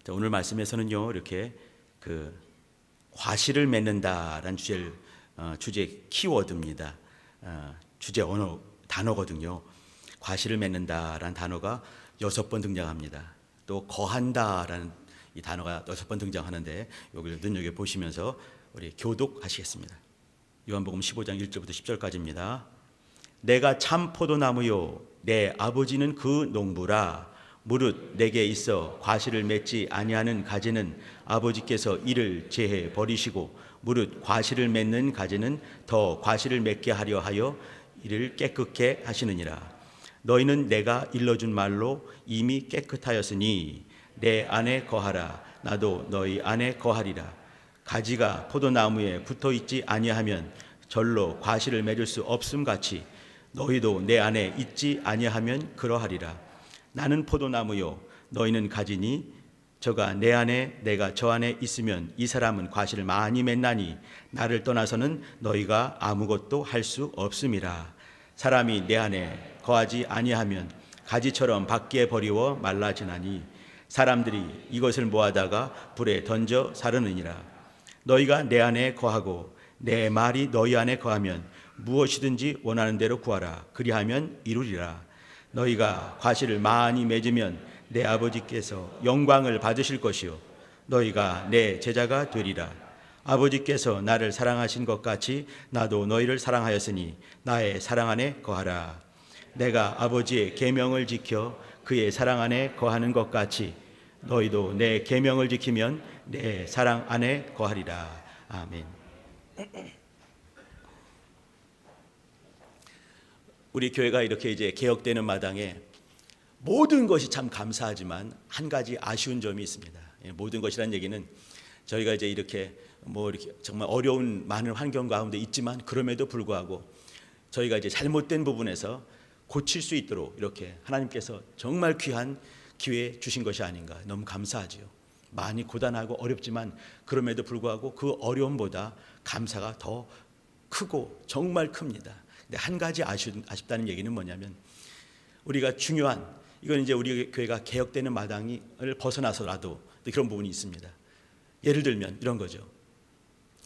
오늘 말씀에서는요, 이렇게 그 과실을 맺는다라는 주제 키워드입니다. 주제 언어 단어거든요. 과실을 맺는다라는 단어가 6번 등장합니다. 또 거한다라는 이 단어가 6번 등장하는데 여기를 눈여겨 보시면서 우리 교독하시겠습니다. 요한복음 15장 1절부터 10절까지입니다. 내가 참 포도나무요 내 아버지는 그 농부라. 무릇 내게 있어 과실을 맺지 아니하는 가지는 아버지께서 이를 제해 버리시고 무릇 과실을 맺는 가지는 더 과실을 맺게 하려 하여 이를 깨끗게 하시느니라. 너희는 내가 일러준 말로 이미 깨끗하였으니 내 안에 거하라. 나도 너희 안에 거하리라. 가지가 포도나무에 붙어있지 아니하면 절로 과실을 맺을 수 없음 같이 너희도 내 안에 있지 아니하면 그러하리라. 나는 포도나무요 너희는 가지니 저가 내 안에 내가 저 안에 있으면 이 사람은 과실을 많이 맺나니 나를 떠나서는 너희가 아무것도 할 수 없음이라. 사람이 내 안에 거하지 아니하면 가지처럼 밖에 버리워 말라지나니 사람들이 이것을 모아다가 불에 던져 사르느니라. 너희가 내 안에 거하고 내 말이 너희 안에 거하면 무엇이든지 원하는 대로 구하라. 그리하면 이루리라. 너희가 과실을 많이 맺으면 내 아버지께서 영광을 받으실 것이요 너희가 내 제자가 되리라. 아버지께서 나를 사랑하신 것 같이 나도 너희를 사랑하였으니 나의 사랑 안에 거하라. 내가 아버지의 계명을 지켜 그의 사랑 안에 거하는 것 같이 너희도 내 계명을 지키면 내 사랑 안에 거하리라. 아멘. 우리 교회가 이렇게 이제 개혁되는 마당에 모든 것이 참 감사하지만 한 가지 아쉬운 점이 있습니다. 모든 것이란 얘기는 저희가 이제 이렇게 이렇게 정말 어려운 많은 환경 가운데 있지만 그럼에도 불구하고 저희가 이제 잘못된 부분에서 고칠 수 있도록 이렇게 하나님께서 정말 귀한 기회 주신 것이 아닌가. 너무 감사하지요. 많이 고단하고 어렵지만 그럼에도 불구하고 그 어려움보다 감사가 더 크고 정말 큽니다. 근데 한 가지 아쉽다는 얘기는 뭐냐면 우리가 중요한 이건 이제 우리 교회가 개혁되는 마당을 벗어나서라도 그런 부분이 있습니다. 예를 들면 이런 거죠.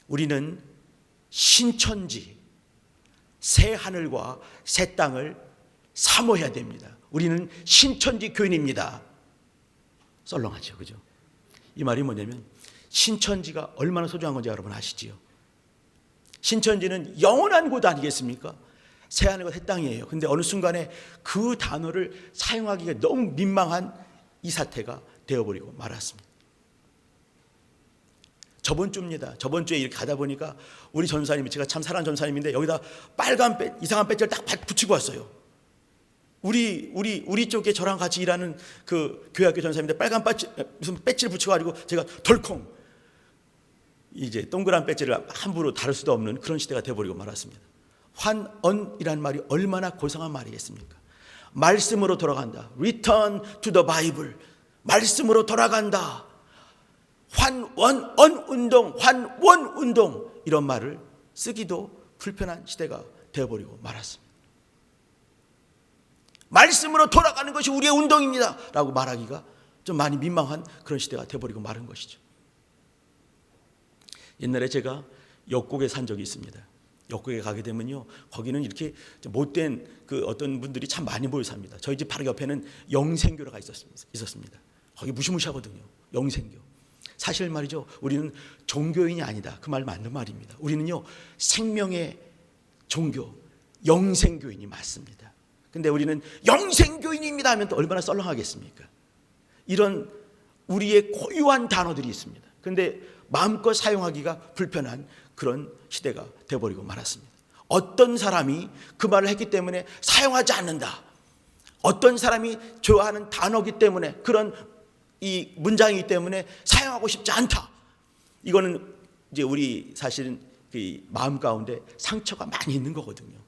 우리는 신천지 새 하늘과 새 땅을 사모해야 됩니다. 우리는 신천지 교인입니다. 썰렁하죠, 그죠? 이 말이 뭐냐면 신천지가 얼마나 소중한 건지 여러분 아시지요? 신천지는 영원한 곳 아니겠습니까? 새하늘과 새 땅이에요. 근데 어느 순간에 그 단어를 사용하기가 너무 민망한 이 사태가 되어버리고 말았습니다. 저번 주입니다. 저번 주에 이렇게 가다 보니까 우리 전사님이 제가 참 사랑하는 전사님인데 여기다 빨간 이상한 배지를 딱 붙이고 왔어요. 우리 쪽에 저랑 같이 일하는 그 교회학교 전사님인데 빨간 무슨 배지를 붙여가지고 제가 덜컹 이제 동그란 배지를 함부로 다룰 수도 없는 그런 시대가 되어버리고 말았습니다. 환언이란 말이 얼마나 고상한 말이겠습니까? 말씀으로 돌아간다. Return to the Bible. 말씀으로 돌아간다. 환원 운동, 환원 운동 이런 말을 쓰기도 불편한 시대가 되어버리고 말았습니다. 말씀으로 돌아가는 것이 우리의 운동입니다 라고 말하기가 좀 많이 민망한 그런 시대가 되어버리고 마른 것이죠. 옛날에 제가 역곡에 산 적이 있습니다. 역곡에 가게 되면요, 거기는 이렇게 못된 그 어떤 분들이 참 많이 모여 삽니다. 저희 집 바로 옆에는 영생교가 있었습니다. 거기 무시무시하거든요. 영생교. 사실 말이죠, 우리는 종교인이 아니다. 그 말 맞는 말입니다. 우리는요 생명의 종교, 영생교인이 맞습니다. 근데 우리는 영생교인입니다 하면 또 얼마나 썰렁하겠습니까? 이런 우리의 고유한 단어들이 있습니다. 근데 마음껏 사용하기가 불편한 그런 시대가 되어버리고 말았습니다. 어떤 사람이 그 말을 했기 때문에 사용하지 않는다. 어떤 사람이 좋아하는 단어이기 때문에 그런 이 문장이기 때문에 사용하고 싶지 않다. 이거는 이제 우리 사실은 그 마음 가운데 상처가 많이 있는 거거든요.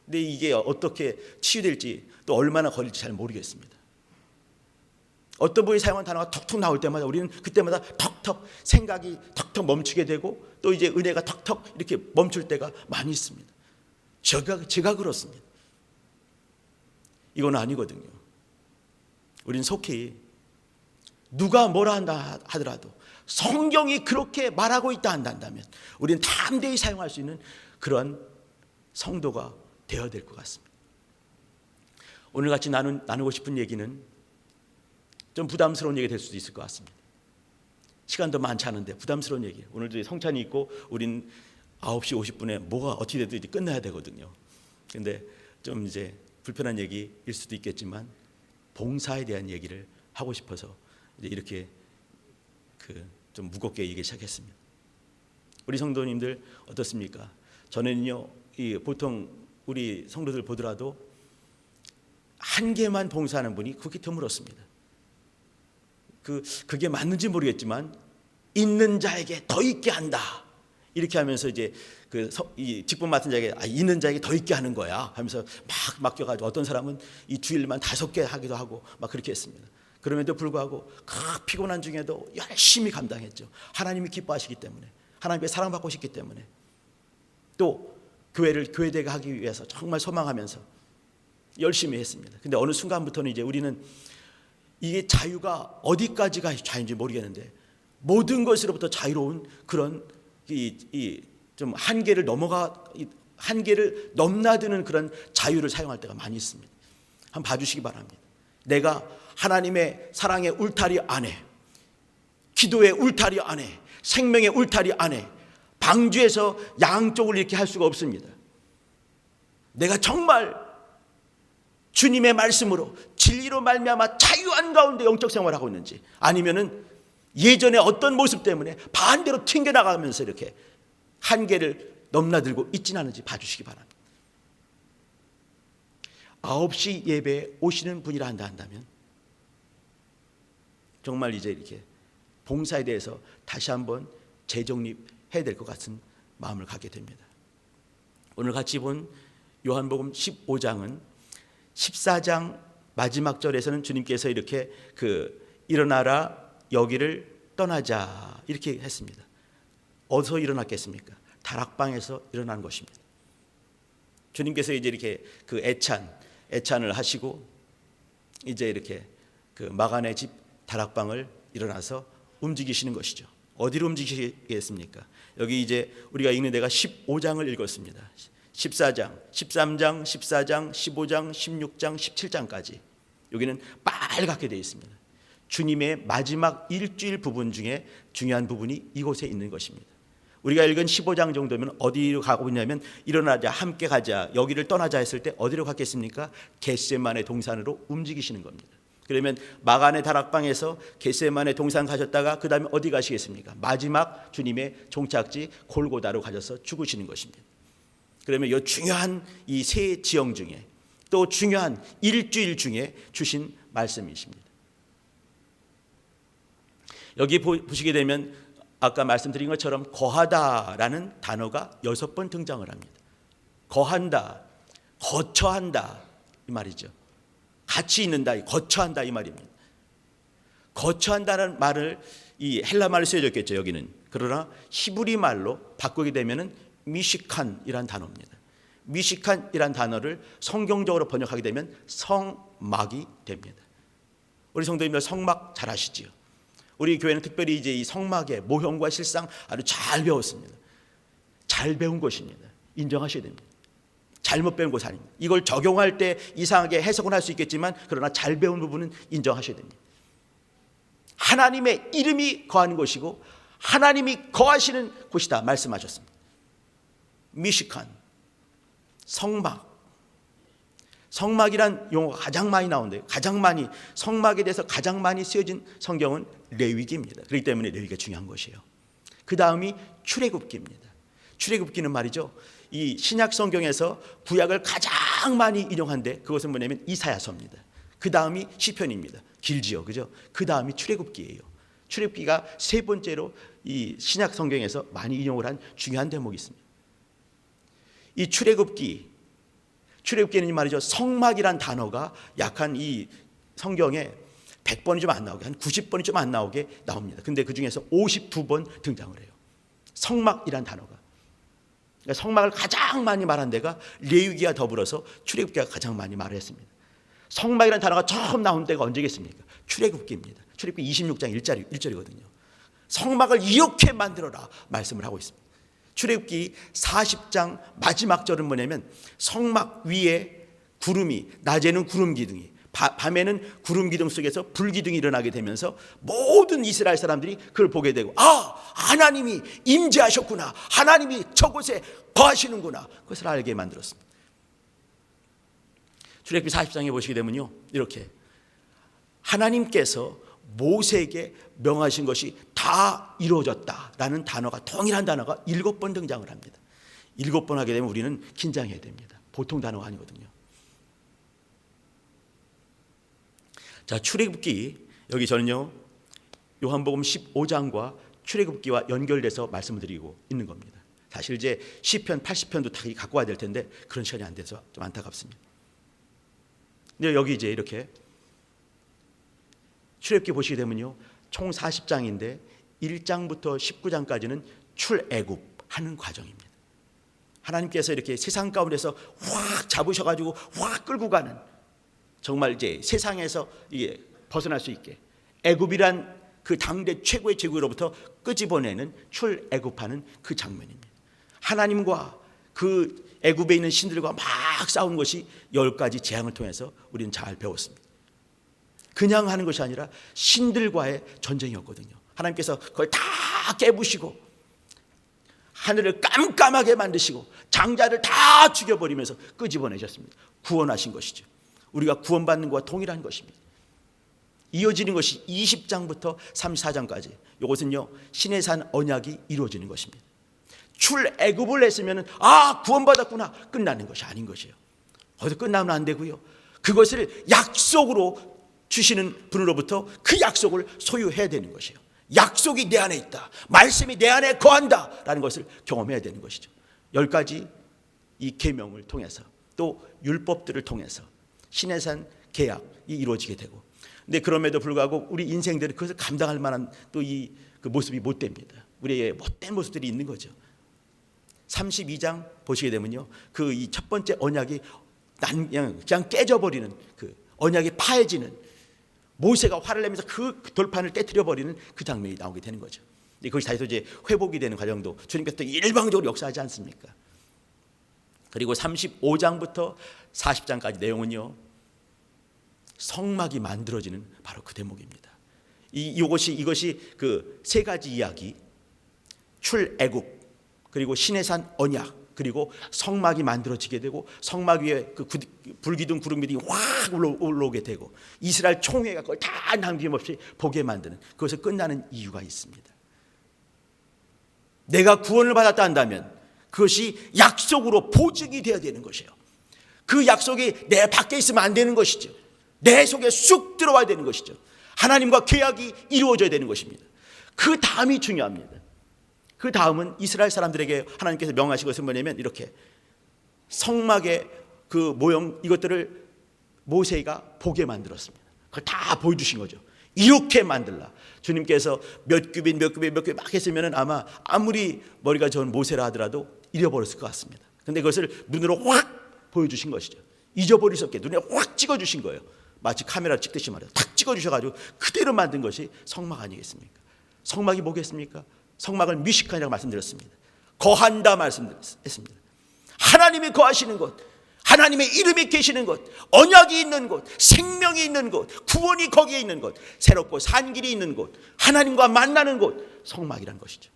근데 이게 어떻게 치유될지 또 얼마나 걸릴지 잘 모르겠습니다. 어떤 분이 사용한 단어가 턱턱 나올 때마다 우리는 그때마다 턱턱 생각이 턱턱 멈추게 되고 또 이제 은혜가 턱턱 이렇게 멈출 때가 많이 있습니다. 제가 그렇습니다. 이건 아니거든요. 우리는 속히 누가 뭐라 한다 하더라도 성경이 그렇게 말하고 있다 한다면 우리는 담대히 사용할 수 있는 그런 성도가 되어야 될 것 같습니다. 오늘 같이 나누고 싶은 얘기는 좀 부담스러운 얘기 될 수도 있을 것 같습니다. 시간도 많지 않은데 부담스러운 얘기. 오늘도 성찬이 있고 우린 9시 50분에 뭐가 어떻게 돼도 이제 끝나야 되거든요. 근데 좀 이제 불편한 얘기일 수도 있겠지만 봉사에 대한 얘기를 하고 싶어서 이제 이렇게 좀 무겁게 얘기 시작했습니다. 우리 성도님들 어떻습니까? 전에는요, 보통 우리 성도들 보더라도 한 개만 봉사하는 분이 그렇게 드물었습니다. 그게 맞는지 모르겠지만 있는 자에게 더 있게 한다. 이렇게 하면서 이제 이 직분 맡은 자에게 있는 자에게 더 있게 하는 거야 하면서 막 맡겨가지고 어떤 사람은 이 주일만 5개 하기도 하고 막 그렇게 했습니다. 그럼에도 불구하고 피곤한 중에도 열심히 감당했죠. 하나님이 기뻐하시기 때문에, 하나님께 사랑받고 싶기 때문에, 또 교회를 교회되게 하기 위해서 정말 소망하면서 열심히 했습니다. 근데 어느 순간부터는 이제 우리는 이게 자유가 어디까지가 자유인지 모르겠는데 모든 것으로부터 자유로운 그런 좀 한계를 넘나드는 그런 자유를 사용할 때가 많이 있습니다. 한번 봐주시기 바랍니다. 내가 하나님의 사랑의 울타리 안에, 기도의 울타리 안에, 생명의 울타리 안에 방주에서 양쪽을 이렇게 할 수가 없습니다. 내가 정말 주님의 말씀으로 진리로 말미암아 자유한 가운데 영적 생활을 하고 있는지, 아니면은 예전에 어떤 모습 때문에 반대로 튕겨나가면서 이렇게 한계를 넘나들고 있지는 않은지 봐주시기 바랍니다. 9시 예배에 오시는 분이라 한다면 정말 이제 이렇게 봉사에 대해서 다시 한번 재정립해야 될 것 같은 마음을 갖게 됩니다. 오늘 같이 본 요한복음 15장은 14장 마지막 절에서는 주님께서 이렇게 일어나라 여기를 떠나자 이렇게 했습니다. 어디서 일어났겠습니까? 다락방에서 일어난 것입니다. 주님께서 이제 이렇게 애찬을 하시고 이제 이렇게 마가네 집 다락방을 일어나서 움직이시는 것이죠. 어디로 움직이시겠습니까? 여기 이제 우리가 읽는 데가 15장을 읽었습니다. 14장, 13장, 14장, 15장, 16장, 17장까지 여기는 빨갛게 되어 있습니다. 주님의 마지막 일주일 부분 중에 중요한 부분이 이곳에 있는 것입니다. 우리가 읽은 15장 정도면 어디로 가고 있냐면 일어나자 함께 가자 여기를 떠나자 했을 때 어디로 갔겠습니까? 겟세마네 동산으로 움직이시는 겁니다. 그러면 마가네 다락방에서 겟세마네 동산 가셨다가 그 다음에 어디 가시겠습니까? 마지막 주님의 종착지 골고다로 가셔서 죽으시는 것입니다. 그러면 이 중요한 이 세 지형 중에 또 중요한 일주일 중에 주신 말씀이십니다. 여기 보시게 되면 아까 말씀드린 것처럼 거하다라는 단어가 6번 등장을 합니다. 거한다, 거처한다 이 말이죠. 같이 있는다, 거처한다 이 말입니다. 거처한다는 말을 이 헬라 말로 쓰여졌겠죠 여기는. 그러나 히브리 말로 바꾸게 되면은 미시칸이란 단어입니다. 미시칸이란 단어를 성경적으로 번역하게 되면 성막이 됩니다. 우리 성도님들 성막 잘 아시지요? 우리 교회는 특별히 이제 이 성막의 모형과 실상 아주 잘 배웠습니다. 잘 배운 것입니다. 인정하셔야 됩니다. 잘못 배운 것이 아닙니다. 이걸 적용할 때 이상하게 해석은 할 수 있겠지만 그러나 잘 배운 부분은 인정하셔야 됩니다. 하나님의 이름이 거하는 곳이고 하나님이 거하시는 곳이다 말씀하셨습니다. 미시칸, 성막. 성막이란 용어가 가장 많이 나오는데요. 가장 많이 성막에 대해서 가장 많이 쓰여진 성경은 레위기입니다. 그렇기 때문에 레위기가 중요한 것이에요. 그 다음이 출애굽기입니다. 출애굽기는 말이죠. 이 신약 성경에서 구약을 가장 많이 인용한데 그것은 뭐냐면 이사야서입니다. 그 다음이 시편입니다. 길지요, 그죠? 그 다음이 출애굽기예요. 출애굽기가 세 번째로 이 신약 성경에서 많이 인용을 한 중요한 대목이 있습니다. 이 출애굽기는 말이죠. 성막이란 단어가 약 한 이 성경에 100번이 좀 안 나오게 한 90번이 좀 안 나오게 나옵니다. 근데 그 중에서 52번 등장을 해요. 성막이란 단어가. 그러니까 성막을 가장 많이 말한 데가 레위기와 더불어서 출애굽기가 가장 많이 말을 했습니다. 성막이란 단어가 처음 나온 때가 언제겠습니까? 출애굽기입니다. 출애굽기 26장 1절이거든요. 성막을 이렇게 만들어라 말씀을 하고 있습니다. 출애굽기 40장 마지막 절은 뭐냐면 성막 위에 구름이, 낮에는 구름 기둥이, 밤에는 구름 기둥 속에서 불 기둥이 일어나게 되면서 모든 이스라엘 사람들이 그걸 보게 되고, 하나님이 임재하셨구나, 하나님이 저곳에 거하시는구나, 그것을 알게 만들었습니다. 출애굽기 40장에 보시게 되면요, 이렇게 하나님께서 모세에게 명하신 것이 다 이루어졌다라는 단어가, 동일한 단어가 7번 등장을 합니다. 7번 하게 되면 우리는 긴장해야 됩니다. 보통 단어가 아니거든요. 자, 출애굽기, 여기 저는요 요한복음 15장과 출애굽기와 연결돼서 말씀을 드리고 있는 겁니다. 사실 이제 시편 80편도 다 갖고 와야 될 텐데 그런 시간이 안 돼서 좀 안타깝습니다. 근데 여기 이제 이렇게 출애굽기 보시게 되면요, 총 40장인데 1장부터 19장까지는 출애굽하는 과정입니다. 하나님께서 이렇게 세상 가운데서 확 잡으셔가지고 확 끌고 가는, 정말 이제 세상에서 이게 벗어날 수 있게 애굽이란 그 당대 최고의 제국으로부터 끄집어내는 출애굽하는 그 장면입니다. 하나님과 그 애굽에 있는 신들과 막 싸우는 것이 10가지 재앙을 통해서 우리는 잘 배웠습니다. 그냥 하는 것이 아니라 신들과의 전쟁이었거든요. 하나님께서 그걸 다 깨부시고 하늘을 깜깜하게 만드시고 장자를 다 죽여버리면서 끄집어내셨습니다. 구원하신 것이죠. 우리가 구원받는 것과 동일한 것입니다. 이어지는 것이 20장부터 34장까지, 이것은요 시내산 언약이 이루어지는 것입니다. 출애굽을 했으면 구원받았구나, 끝나는 것이 아닌 것이에요. 거기서 끝나면 안 되고요, 그것을 약속으로 주시는 분으로부터 그 약속을 소유해야 되는 것이에요. 약속이 내 안에 있다, 말씀이 내 안에 거한다라는 것을 경험해야 되는 것이죠. 10가지 이 계명을 통해서, 또 율법들을 통해서 시내산 계약이 이루어지게 되고, 근데 그럼에도 불구하고 우리 인생들은 그것을 감당할 만한 또 그 모습이 못 됩니다. 우리의 못된 모습들이 있는 거죠. 32장 보시게 되면요, 그 이 첫 번째 언약이 그냥 깨져버리는, 그 언약이 파해지는, 모세가 화를 내면서 그 돌판을 깨트려 버리는 그 장면이 나오게 되는 거죠. 그것이 다시 이제 회복이 되는 과정도 주님께서 또 일방적으로 역사하지 않습니까? 그리고 35장부터 40장까지 내용은요, 성막이 만들어지는 바로 그 대목입니다. 이것이 그 세 가지 이야기, 출애굽, 그리고 시내산 언약, 그리고 성막이 만들어지게 되고 성막 위에 그 불기둥 구름 기둥이 확 올라오게 되고 이스라엘 총회가 그걸 다 남김없이 보게 만드는, 그것을 끝나는 이유가 있습니다. 내가 구원을 받았다 한다면 그것이 약속으로 보증이 되어야 되는 것이에요. 그 약속이 내 밖에 있으면 안 되는 것이죠. 내 속에 쑥 들어와야 되는 것이죠. 하나님과 계약이 이루어져야 되는 것입니다. 그 다음이 중요합니다. 그 다음은 이스라엘 사람들에게 하나님께서 명하신 것은 뭐냐면, 이렇게 성막의 그 모형, 이것들을 모세가 보게 만들었습니다. 그걸 다 보여주신 거죠. 이렇게 만들라. 주님께서 몇 규빗 막 했으면 아무리 머리가 좋은 모세라 하더라도 잃어버렸을 것 같습니다. 그런데 그것을 눈으로 확 보여주신 것이죠. 잊어버릴 수 없게 눈에 확 찍어주신 거예요. 마치 카메라 찍듯이 말이에요. 탁 찍어주셔가지고 그대로 만든 것이 성막 아니겠습니까? 성막이 뭐겠습니까? 성막을 미식한이라고 말씀드렸습니다. 거한다 말씀드렸습니다. 하나님이 거하시는 곳, 하나님의 이름이 계시는 곳, 언약이 있는 곳, 생명이 있는 곳, 구원이 거기에 있는 곳, 새롭고 산 길이 있는 곳, 하나님과 만나는 곳, 성막이라는 것이죠.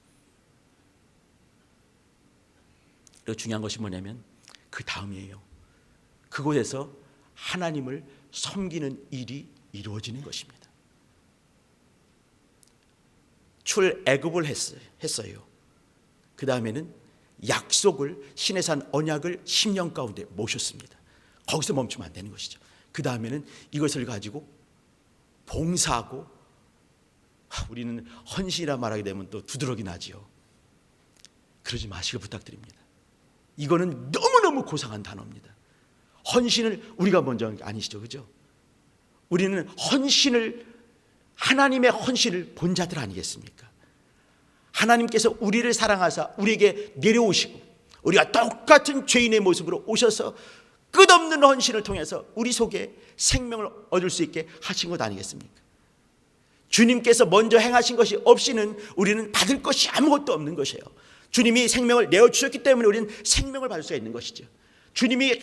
그리고 중요한 것이 뭐냐면 그 다음이에요. 그곳에서 하나님을 섬기는 일이 이루어지는 것입니다. 출애굽을 했어요. 그 다음에는 약속을, 시내산 언약을 10년 가운데 모셨습니다. 거기서 멈추면 안 되는 것이죠. 그 다음에는 이것을 가지고 봉사하고, 우리는 헌신이라 말하게 되면 또 두드러기 나지요. 그러지 마시고 부탁드립니다. 이거는 너무너무 고상한 단어입니다. 헌신을 우리가 먼저 한 게 아니시죠, 그죠? 우리는 헌신을, 하나님의 헌신을 본 자들 아니겠습니까? 하나님께서 우리를 사랑하사 우리에게 내려오시고 우리가 똑같은 죄인의 모습으로 오셔서 끝없는 헌신을 통해서 우리 속에 생명을 얻을 수 있게 하신 것 아니겠습니까? 주님께서 먼저 행하신 것이 없이는 우리는 받을 것이 아무것도 없는 것이에요. 주님이 생명을 내어주셨기 때문에 우리는 생명을 받을 수가 있는 것이죠. 주님이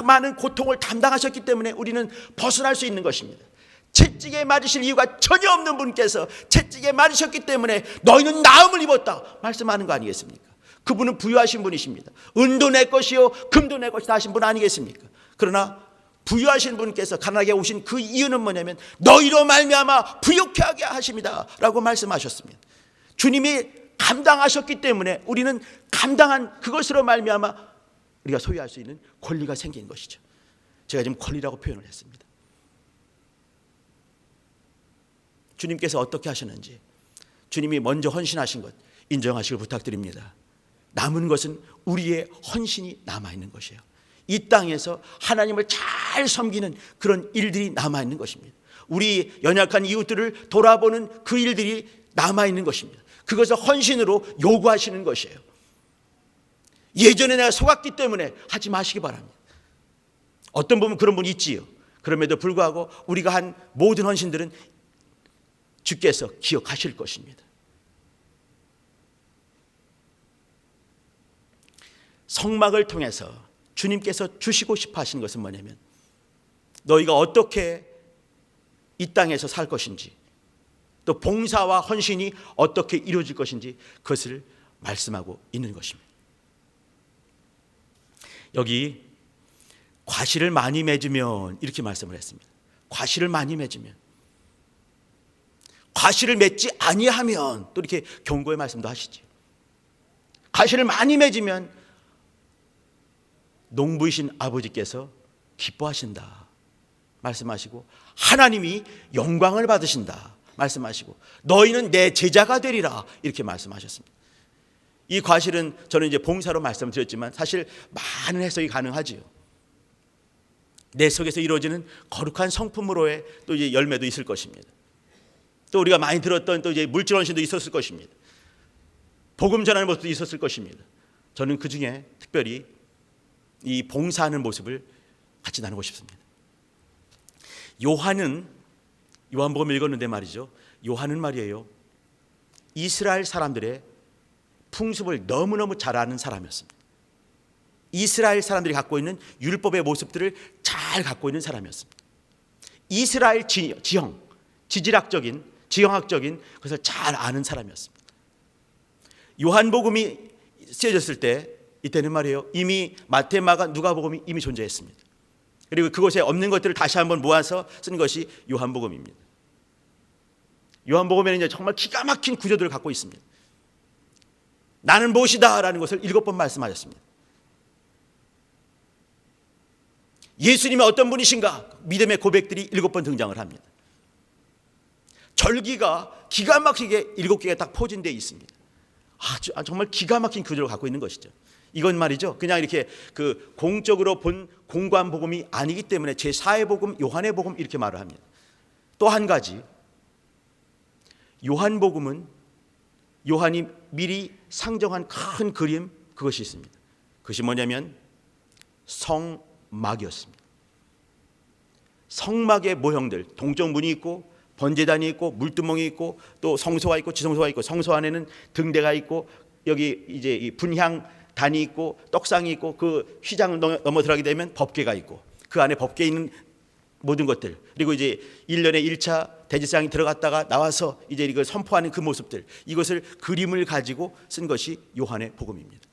많은 고통을 담당하셨기 때문에 우리는 벗어날 수 있는 것입니다. 채찍에 맞으실 이유가 전혀 없는 분께서 채찍에 맞으셨기 때문에 너희는 나음을 입었다 말씀하는 거 아니겠습니까? 그분은 부유하신 분이십니다. 은도 내 것이요 금도 내 것이다 하신 분 아니겠습니까? 그러나 부유하신 분께서 가난하게 오신 그 이유는 뭐냐면 너희로 말미암아 부유케 하게 하십니다 라고 말씀하셨습니다. 주님이 감당하셨기 때문에 우리는 감당한 그것으로 말미암아 우리가 소유할 수 있는 권리가 생긴 것이죠. 제가 지금 권리라고 표현을 했습니다. 주님께서 어떻게 하셨는지 주님이 먼저 헌신하신 것 인정하시길 부탁드립니다. 남은 것은 우리의 헌신이 남아있는 것이에요. 이 땅에서 하나님을 잘 섬기는 그런 일들이 남아있는 것입니다. 우리 연약한 이웃들을 돌아보는 그 일들이 남아있는 것입니다. 그것을 헌신으로 요구하시는 것이에요. 예전에 내가 속았기 때문에 하지 마시기 바랍니다. 어떤 분은 그런 분이 있지요. 그럼에도 불구하고 우리가 한 모든 헌신들은 주께서 기억하실 것입니다. 성막을 통해서 주님께서 주시고 싶어 하시는 것은 뭐냐면 너희가 어떻게 이 땅에서 살 것인지 또 봉사와 헌신이 어떻게 이루어질 것인지 그것을 말씀하고 있는 것입니다. 여기 과실을 많이 맺으면 이렇게 말씀을 했습니다. 과실을 많이 맺으면 과실을 맺지 아니하면 또 이렇게 경고의 말씀도 하시죠. 과실을 많이 맺으면 농부이신 아버지께서 기뻐하신다 말씀하시고 하나님이 영광을 받으신다 말씀하시고 너희는 내 제자가 되리라 이렇게 말씀하셨습니다. 이 과실은 저는 이제 봉사로 말씀드렸지만 사실 많은 해석이 가능하지요. 내 속에서 이루어지는 거룩한 성품으로의 또 이제 열매도 있을 것입니다. 또 우리가 많이 들었던 또 이제 물질 헌신도 있었을 것입니다. 복음 전하는 모습도 있었을 것입니다. 저는 그 중에 특별히 이 봉사하는 모습을 같이 나누고 싶습니다. 요한복음 읽었는데 말이죠. 요한은 말이에요. 이스라엘 사람들의 풍습을 너무너무 잘 아는 사람이었습니다. 이스라엘 사람들이 갖고 있는 율법의 모습들을 잘 갖고 있는 사람이었습니다. 이스라엘 지형학적인 것을 잘 아는 사람이었습니다. 요한복음이 쓰여졌을 때 이때는 말이에요. 이미 마태, 마가, 누가복음이 이미 존재했습니다. 그리고 그곳에 없는 것들을 다시 한번 모아서 쓴 것이 요한복음입니다. 요한복음에는 이제 정말 기가 막힌 구조들을 갖고 있습니다. 나는 무엇이다 라는 것을 7번 말씀하셨습니다. 예수님이 어떤 분이신가 믿음의 고백들이 7번 등장을 합니다. 절기가 기가 막히게 7개가 딱 포진되어 있습니다. 정말 기가 막힌 구조를 갖고 있는 것이죠. 이건 말이죠. 그냥 이렇게 그 공적으로 본 공관 복음이 아니기 때문에 제4의 복음, 요한의 복음 이렇게 말을 합니다. 또 한 가지, 요한복음은 요한이 미리 상정한 큰 그림 그것이 있습니다. 그것이 뭐냐면 성막이었습니다. 성막의 모형들, 동쪽 문이 있고 번제단이 있고 물두멍이 있고 또 성소가 있고 지성소가 있고 성소 안에는 등대가 있고 여기 이제 이 분향단이 있고 떡상이 있고 그 휘장을 넘어 들어가게 되면 법궤가 있고 그 안에 법궤에 있는 모든 것들 그리고 이제 1년에 1차 대제사장이 들어갔다가 나와서 이제 이걸 선포하는 그 모습들 이것을 그림을 가지고 쓴 것이 요한의 복음입니다.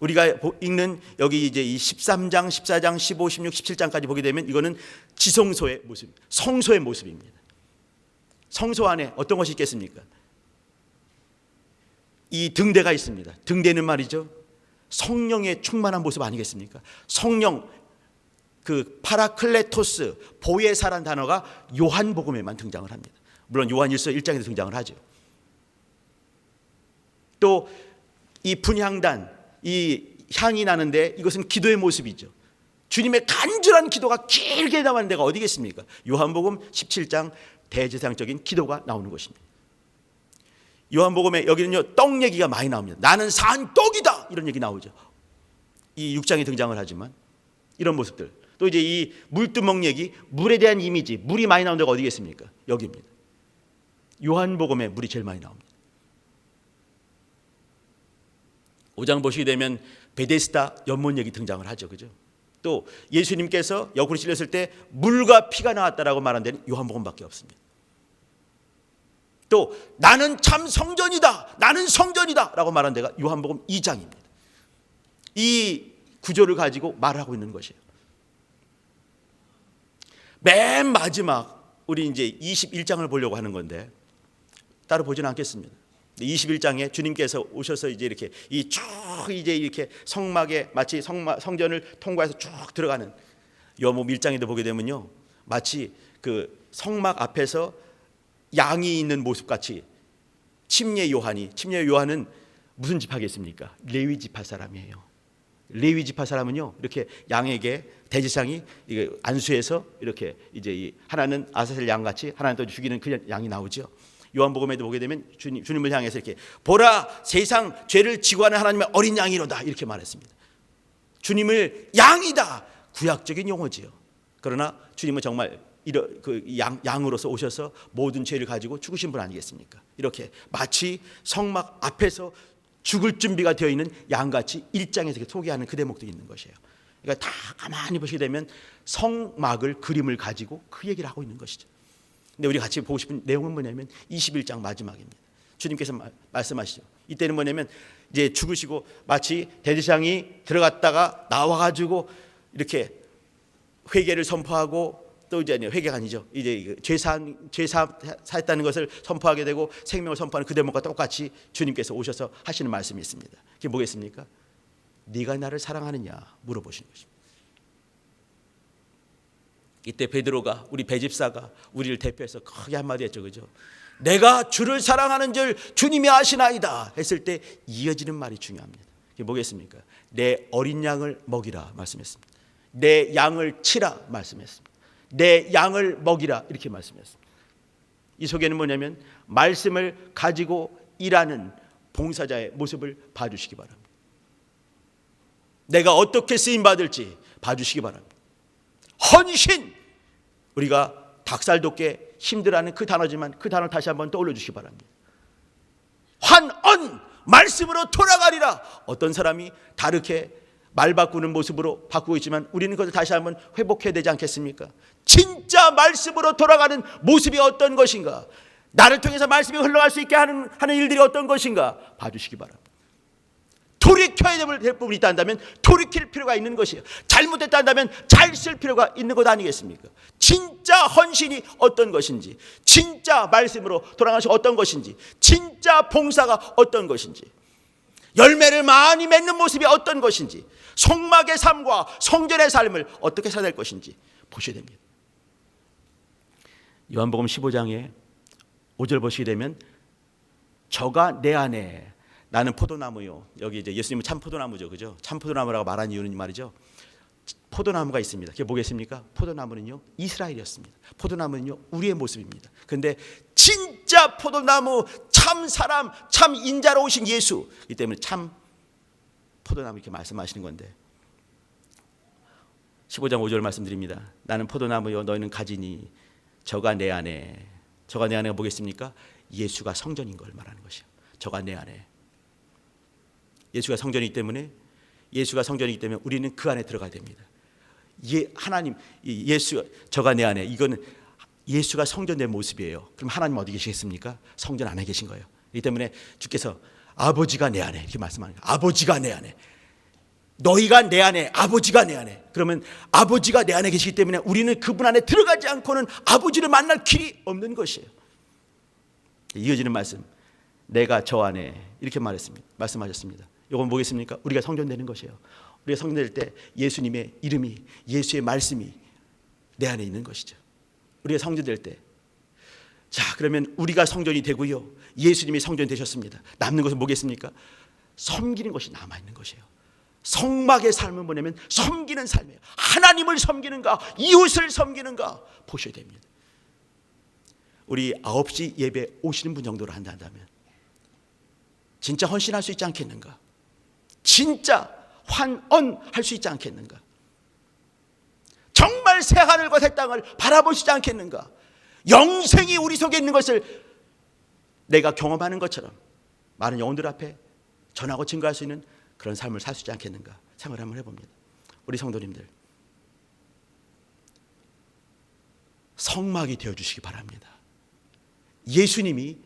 우리가 읽는 여기 이제 이 13장, 14장, 15, 16, 17장까지 보게 되면 이거는 지성소의 모습, 성소의 모습입니다. 성소 안에 어떤 것이 있겠습니까? 이 등대가 있습니다. 등대는 말이죠. 성령의 충만한 모습 아니겠습니까? 성령, 그 파라클레토스, 보혜사란 단어가 요한복음에만 등장을 합니다. 물론 요한일서 1장에도 등장을 하죠. 또 이 분향단, 이 향이 나는데 이것은 기도의 모습이죠. 주님의 간절한 기도가 길게 남은 데가 어디겠습니까? 요한복음 17장 대제사장적인 기도가 나오는 것입니다. 요한복음에 여기는요 떡 얘기가 많이 나옵니다. 나는 산 떡이다 이런 얘기 나오죠. 이 6장에 등장을 하지만 이런 모습들 또 이제 이 물두멍 얘기 물에 대한 이미지 물이 많이 나오는 데가 어디겠습니까? 여기입니다. 요한복음에 물이 제일 많이 나옵니다. 5장 보시게 되면 베데스다 연못역이 등장을 하죠. 그죠? 또 예수님께서 역으로 찔렸을 때 물과 피가 나왔다라고 말한 데는 요한복음밖에 없습니다. 또 나는 참 성전이다, 나는 성전이다 라고 말한 데가 요한복음 2장입니다. 이 구조를 가지고 말하고 있는 것이에요. 맨 마지막 우리 이제 21장을 보려고 하는 건데 따로 보지는 않겠습니다. 21장에 주님께서 오셔서 이제 이렇게 이제 이렇게 성막에 마치 성전을 통과해서 쭉 들어가는 요한복음 1장에도 보게 되면요, 마치 그 성막 앞에서 양이 있는 모습 같이 침례 요한은 무슨 집하겠습니까? 레위 지파 사람이에요. 레위 지파 사람은요, 이렇게 양에게 대제사장이 안수해서 이렇게 이제 하나는 아사셀 양 같이 하나는 또 죽이는 그 양이 나오죠. 요한복음에도 보게 되면 주님을 향해서 이렇게 보라, 세상 죄를 지고 하는 하나님의 어린 양이로다 이렇게 말했습니다. 주님을 양이다, 구약적인 용어지요. 그러나 주님은 정말 양으로서 오셔서 모든 죄를 가지고 죽으신 분 아니겠습니까? 이렇게 마치 성막 앞에서 죽을 준비가 되어 있는 양같이 1장에서 소개하는 그 대목도 있는 것이에요. 그러니까 다 가만히 보시게 되면 성막을 그림을 가지고 그 얘기를 하고 있는 것이죠. 근데 우리 같이 보고 싶은 내용은 뭐냐면 21장 마지막입니다. 주님께서 말씀하시죠. 이때는 뭐냐면 이제 죽으시고 마치 대제사장이 들어갔다가 나와가지고 이렇게 회개를 선포하고 또 이제 회개가 아니죠. 이제 죄사했다는 것을 선포하게 되고 생명을 선포하는 그 대목과 똑같이 주님께서 오셔서 하시는 말씀이 있습니다. 그게 뭐겠습니까? 네가 나를 사랑하느냐 물어보시는 것입니다. 이때 베드로가, 우리 배집사가 우리를 대표해서 크게 한마디 했죠. 그죠? 내가 주를 사랑하는 줄 주님이 아시나이다 했을 때 이어지는 말이 중요합니다. 그게 뭐겠습니까? 내 어린 양을 먹이라 말씀했습니다. 내 양을 치라 말씀했습니다. 내 양을 먹이라 이렇게 말씀했습니다. 이 속에는 뭐냐면 말씀을 가지고 일하는 봉사자의 모습을 봐주시기 바랍니다. 내가 어떻게 쓰임받을지 봐주시기 바랍니다. 헌신! 우리가 닭살 돋게 힘들어하는 그 단어지만 그 단어를 다시 한번 떠올려 주시기 바랍니다. 환언! 말씀으로 돌아가리라. 어떤 사람이 다르게 말 바꾸는 모습으로 바꾸고 있지만 우리는 그것을 다시 한번 회복해야 되지 않겠습니까? 진짜 말씀으로 돌아가는 모습이 어떤 것인가? 나를 통해서 말씀이 흘러갈 수 있게 하는 일들이 어떤 것인가? 봐주시기 바랍니다. 돌이켜야 될 부분이 있다 한다면 돌이킬 필요가 있는 것이에요. 잘못했다 한다면 잘 쓸 필요가 있는 것 아니겠습니까? 진짜 헌신이 어떤 것인지, 진짜 말씀으로 돌아가는 것이 어떤 것인지, 진짜 봉사가 어떤 것인지, 열매를 많이 맺는 모습이 어떤 것인지, 성막의 삶과 성전의 삶을 어떻게 살아야 될 것인지 보셔야 됩니다. 요한복음 15장에 5절 보시게 되면 저가 내 안에 나는 포도나무요. 여기 이제 예수님은 참 포도나무죠. 그죠? 참 포도나무라고 말한 이유는 말이죠. 포도나무가 있습니다. 그게 뭐겠습니까? 포도나무는요, 이스라엘이었습니다. 포도나무는요, 우리의 모습입니다. 그런데 진짜 포도나무, 참 사람, 참 인자로우신 예수, 이 때문에 참 포도나무 이렇게 말씀하시는 건데 15장 5절 말씀드립니다. 나는 포도나무요, 너희는 가지니 저가 내 안에, 저가 내 안에가 뭐겠습니까? 예수가 성전인 걸 말하는 것이요. 저가 내 안에. 예수가 성전이기 때문에 우리는 그 안에 들어가야 됩니다. 하나님, 예수, 저가 내 안에, 이거는 예수가 성전된 모습이에요. 그럼 하나님 어디 계시겠습니까? 성전 안에 계신 거예요. 이 때문에 주께서 아버지가 내 안에 이렇게 말씀하는 거예요. 아버지가 내 안에, 너희가 내 안에, 아버지가 내 안에. 그러면 아버지가 내 안에 계시기 때문에 우리는 그분 안에 들어가지 않고는 아버지를 만날 길이 없는 것이에요. 이어지는 말씀, 내가 저 안에 이렇게 말씀하셨습니다. 이건 뭐겠습니까? 우리가 성전되는 것이에요. 우리가 성전될 때 예수님의 이름이, 예수의 말씀이 내 안에 있는 것이죠. 우리가 성전될 때, 자, 그러면 우리가 성전이 되고요, 예수님이 성전이 되셨습니다. 남는 것은 뭐겠습니까? 섬기는 것이 남아있는 것이에요. 성막의 삶은 뭐냐면 섬기는 삶이에요. 하나님을 섬기는가, 이웃을 섬기는가 보셔야 됩니다. 우리 9시 예배 오시는 분 정도로 한다면 진짜 헌신할 수 있지 않겠는가? 진짜 환언할 수 있지 않겠는가? 정말 새 하늘과 새 땅을 바라보시지 않겠는가? 영생이 우리 속에 있는 것을 내가 경험하는 것처럼 많은 영혼들 앞에 전하고 증거할 수 있는 그런 삶을 살 수 있지 않겠는가 생각을 한번 해봅니다. 우리 성도님들, 성막이 되어주시기 바랍니다. 예수님이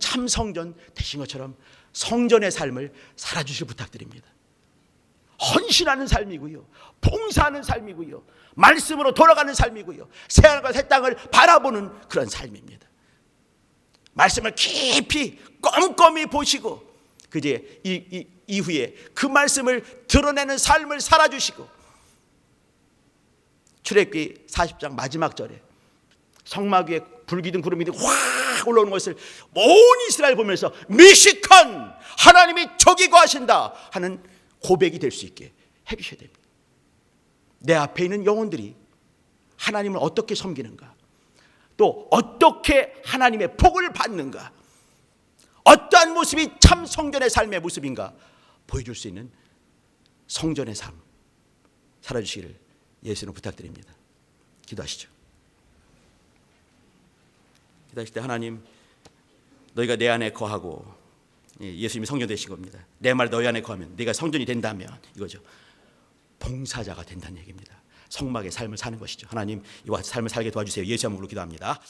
참 성전 되신 것처럼 성전의 삶을 살아주시길 부탁드립니다. 헌신하는 삶이고요, 봉사하는 삶이고요, 말씀으로 돌아가는 삶이고요, 새하늘과 새 땅을 바라보는 그런 삶입니다. 말씀을 깊이 꼼꼼히 보시고 그제 이후에 그 말씀을 드러내는 삶을 살아주시고, 출애굽기 40장 마지막 절에 성막 위에 불기둥 구름이 확 올라오는 것을 온 이스라엘 보면서 미식한 하나님이 저기 거하신다 하는 고백이 될 수 있게 해주셔야 됩니다. 내 앞에 있는 영혼들이 하나님을 어떻게 섬기는가, 또 어떻게 하나님의 복을 받는가, 어떠한 모습이 참 성전의 삶의 모습인가 보여줄 수 있는 성전의 삶 살아주시기를 예수님 부탁드립니다. 기도하시죠. 기도하실 때, 하나님, 너희가 내 안에 거하고, 예수님이 성전 되신 겁니다. 내 말 너희 안에 거하면, 네가 성전이 된다면 이거죠. 봉사자가 된다는 얘기입니다. 성막의 삶을 사는 것이죠. 하나님, 이와 삶을 살게 도와주세요. 예수 이름으로 기도합니다.